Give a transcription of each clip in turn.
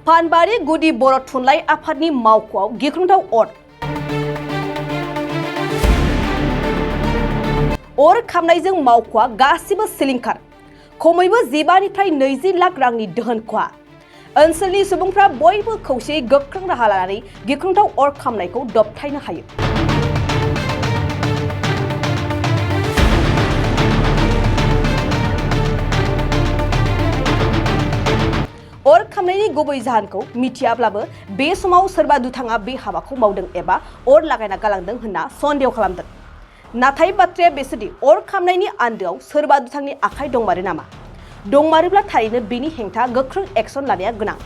पानबारि गुदि बर' थुनलाइ आफादनि मावख'आव गिख्रंथाव अर खामनायजों मावख'आ गासिबो सिलिंखार खमैबो 15 निफ्राय 20 लाख रांनि दोहोन खहा ओनसोलनि सुबुंफ्रा बयबो खौसेयै गोख्रों राहा लानानै गिख्रंथाव अर खामनायखौ दबथायनो हायो। अर खामनायनि गुबै जाहोनखौ मिथियाब्लाबो बे समाव सोरबा दुथाङा बे हाबाखौ मावदों एबा अर लागायना गालांदों होनना सन्देह खालामदों। नाथाय बाथ्राया बेसोदि अर खामनायनि आन्दोआव सोरबा दुथांनि आखाइ दंमारो नामा? दंमारोब्ला थारैनो बेनि हेंथा गोख्रों एक्सन लानाया गोनां।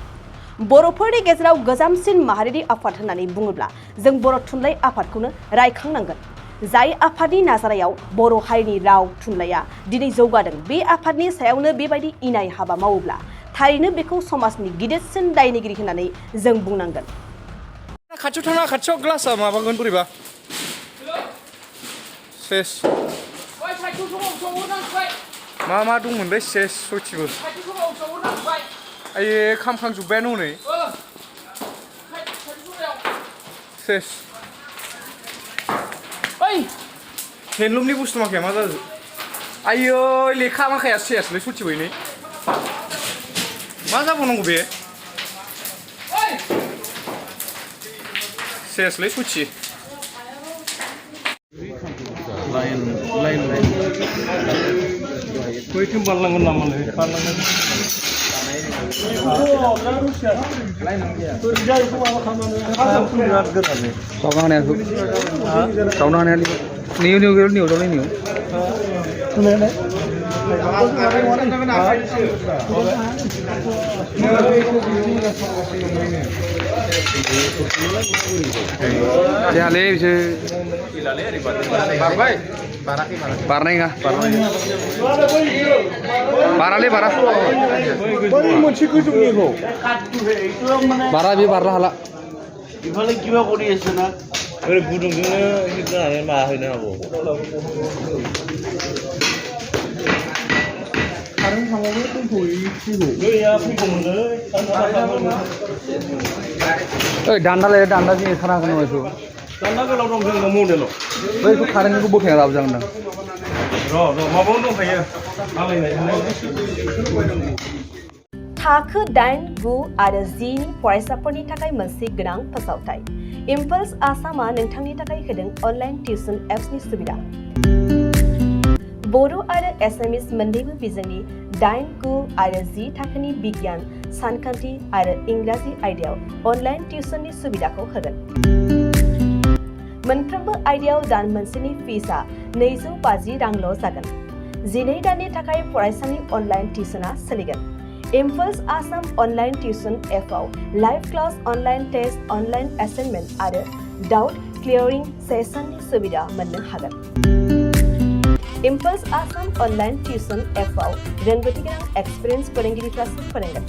बर'फोरनि गेजेराव गोजामसिन माहारियारि आफाद होननानै बुङोब्ला जों बर' थुनलाइ आफादखौनो रायखांनांगोन। जाय आफादनि नाजानायाव बर' हारिनि राव थुनलाइया दिनै जौगादों, बे आफादनि सायावनो बेबायदि इनाय हाबा मावोब्ला थारैनो बेखौ समाजनि गिदिरसिन दायनिगिरि होननानै जों बुंनांगोन। खाथियाव थाङा, खाथियाव ग्लासआ माबागोन बोरैबा सेस मा दंमोन बे सेस सयथिबो आये खामखांजोब्बायानो हनै सेस हेन्दलुमनि बुस्थु माखाया मा जाजोब आयै लेखा माखाया सेसलै सयथिबो नै मा जाबावनांगौ बे सेसलै सयथि लाइन बैथिं बारलांगोन नामालै बारलांगोन दान्दा जों खाना होगोन बेखौ दान्दा गोलाव दं जोंना मडेलाव बैखौ कारेन्टखौ बोखायना लाबोजागोन दां र' माबायावनो दंखायो थाखो 8, 9 आरो 10 नि फरायसाफोरनि थाखाय मोनसे गोनां फोसावथाय। इम्पल्स आसामआ नोंथांनि थाखाय होदों अनलाइन टिउसन एप्सनि सुबिदा। बर' आरो एसामिस मोन्नैबो बिजोंनि 8, 9 आरो 10 थाखोनि बिगियान, सानखान्थि आरो इंराजि आयदायाव अनलाइन टिउसननि सुबिदाखौ होगोन। मोनफ्रोमबो आयदायाव दान मोनसेनि फिसआ 250 रांल' जागोन। 12 दाननि थाखाय फरायसानि अनलाइन टिउसनआ सोलिगोन। इम्पल्स आसाम अनलाइन टिउसन एपआव live class, online test, online assignment आरो डाउट क्लियरिं सेसननि सुबिदा मोननो हागोन। इम्पल्स आसाम अनलाइन टिउसन एपआव रोंगौथि गोनां एक्सपिरियेन्स फोरोंगिरिफ्रासो फोरोंगोन।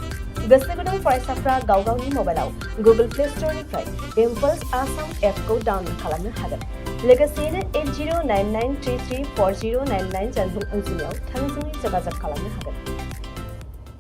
गोसो गुदुं फरायसाफ्रा गाव गावनि मबाइलाव गुगल प्ले स्ट'रनिफ्राय इम्पल्स आसाम एपखौ डाउनल'ड खालामनो हागोन। लोगोसेयैनो 8099334099 जानबुं अनजिमायाव थोंजोङै जगाजग खालामनो हागोन।